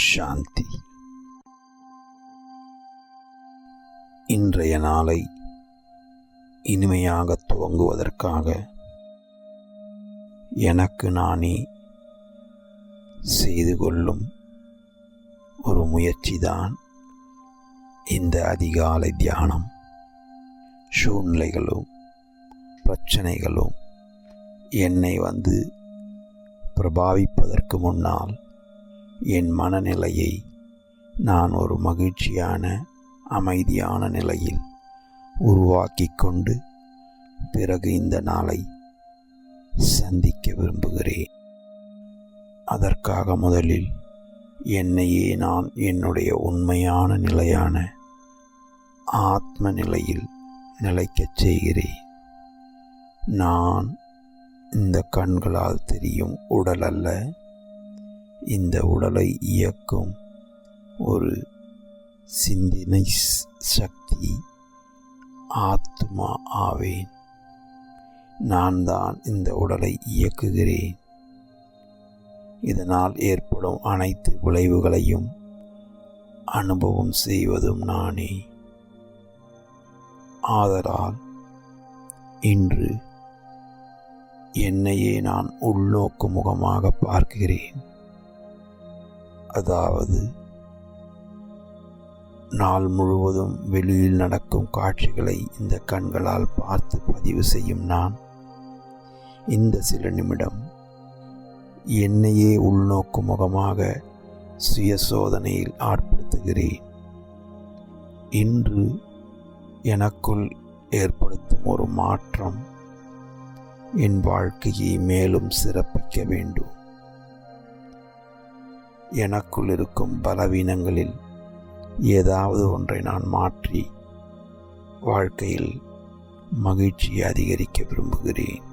சாந்தி. இன்றைய நாளை இனிமையாக துவங்குவதற்காக எனக்கு நானே செய்து கொள்ளும் ஒரு முயற்சிதான் இந்த அதிகாலை தியானம். சூழ்நிலைகளும் பிரச்சனைகளும் என்னை வந்து பிரபாவிப்பதற்கு முன்னால் என் மனநிலையை நான் ஒரு மகிழ்ச்சியான அமைதியான நிலையில் உருவாக்கி கொண்டு பிறகு இந்த நாளை சந்திக்க விரும்புகிறேன். அதற்காக முதலில் என்னையே நான் என்னுடைய உண்மையான நிலையான ஆத்ம நிலையில் நிலைக்கச் செய்கிறேன். நான் இந்த கண்களால் தெரியும் உடல் அல்ல, இந்த உடலை இயக்கும் ஒரு சிந்தனை சக்தி ஆத்மா ஆவேன். நான் தான் இந்த உடலை இயக்குகிறேன். இதனால் ஏற்படும் அனைத்து விளைவுகளையும் அனுபவம் செய்வதும் நானே. ஆதலால் இன்று என்னையே நான் உள்நோக்கு முகமாக பார்க்கிறேன். அதாவது நாள் முழுவதும் வெளியில் நடக்கும் காட்சிகளை இந்த கண்களால் பார்த்து பதிவு செய்யும் நான் இந்த சில நிமிடம் என்னையே உள்நோக்கு முகமாக சுய சோதனையில் ஆட்படுத்துகிறேன். இன்று எனக்குள் ஏற்படுத்தும் ஒரு மாற்றம் என் வாழ்க்கையை மேலும் சிறப்பிக்க வேண்டும். எனக்குள் இருக்கும் பலவீனங்களில் ஏதாவது ஒன்றை நான் மாற்றி வாழ்க்கையில் மகிழ்ச்சியை அதிகரிக்க விரும்புகிறேன்.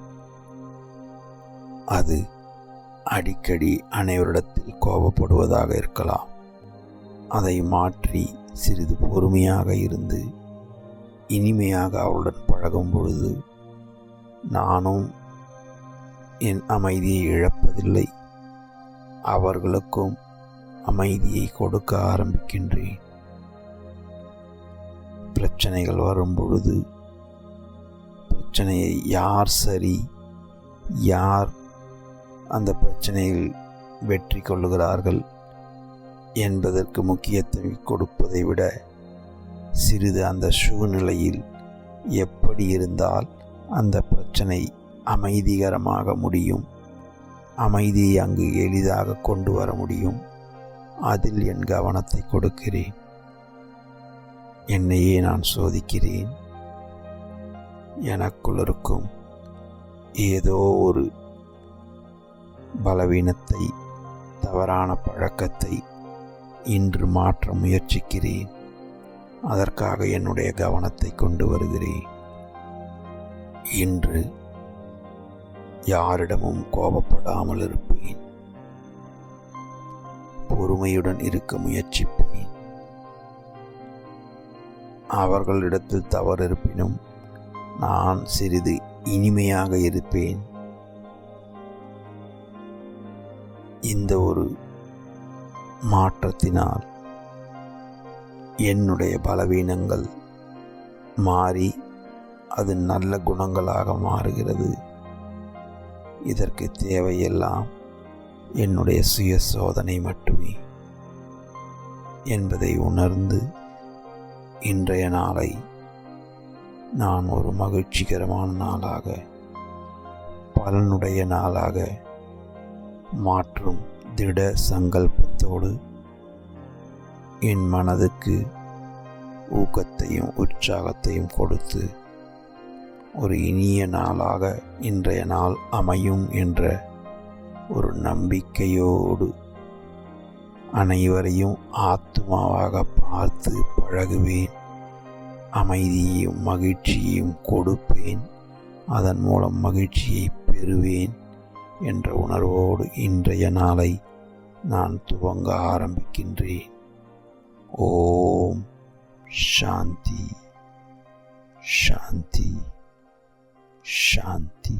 அது அடிக்கடி அனைவரிடத்தில் கோபப்படுவதாக இருக்கலாம். அதை மாற்றி சிறிது பொறுமையாக இருந்து இனிமையாக அவளுடன் பழகும் பொழுது நானும் என் அமைதியை இழப்பதில்லை, அவர்களுக்கும் அமைதியை கொடுக்க ஆரம்பிக்கின்றேன். பிரச்சனைகள் வரும் பொழுது பிரச்சனையை யார் சரி, யார் அந்த பிரச்சனையில் வெற்றி கொள்ளுகிறார்கள் என்பதற்கு முக்கியத்துவம் கொடுப்பதை விட சிறிது அந்த சூழ்நிலையில் எப்படி இருந்தால் அந்த பிரச்சனை அமைதிகரமாக முடியும், அமைதியை அங்கு எளிதாக கொண்டு வர முடியும், அதில் என் கவனத்தை கொடுக்கிறேன். என்னையே நான் சோதிக்கிறேன். எனக்குள் இருக்கும் ஏதோ ஒரு பலவீனத்தை, தவறான பழக்கத்தை இன்று மாற்ற முயற்சிக்கிறேன். அதற்காக என்னுடைய கவனத்தை கொண்டு வருகிறேன். இன்று யாரிடமும் கோபப்படாமல் இருப்பேன். பொறுமையுடன் இருக்க முயற்சிப்பேன். அவர்களிடத்தில் தவறு இருப்பினும் நான் சிறிது இனிமையாக இருப்பேன். இந்த ஒரு மாற்றத்தினால் என்னுடைய பலவீனங்கள் மாறி அது நல்ல குணங்களாக மாறுகிறது. இதற்கு தேவையெல்லாம் என்னுடைய சுய சோதனை மட்டுமே என்பதை உணர்ந்து இன்றைய நாளை நான் ஒரு மகிழ்ச்சிகரமான நாளாக, பலனுடைய நாளாக மாற்றும் திட சங்கல்பத்தோடு என் மனதுக்கு ஊக்கத்தையும் உற்சாகத்தையும் கொடுத்து ஒரு இனிய நாளாக இன்றைய நாள் அமையும் என்ற ஒரு நம்பிக்கையோடு அனைவரையும் ஆத்மாவாக பார்த்து பழகுவேன். அமைதியையும் மகிழ்ச்சியையும் கொடுப்பேன். அதன் மூலம் மகிழ்ச்சியை பெறுவேன் என்ற உணர்வோடு இன்றைய நாளை நான் துவங்க ஆரம்பிக்கின்றேன். ஓம் சாந்தி சாந்தி சாந்தி.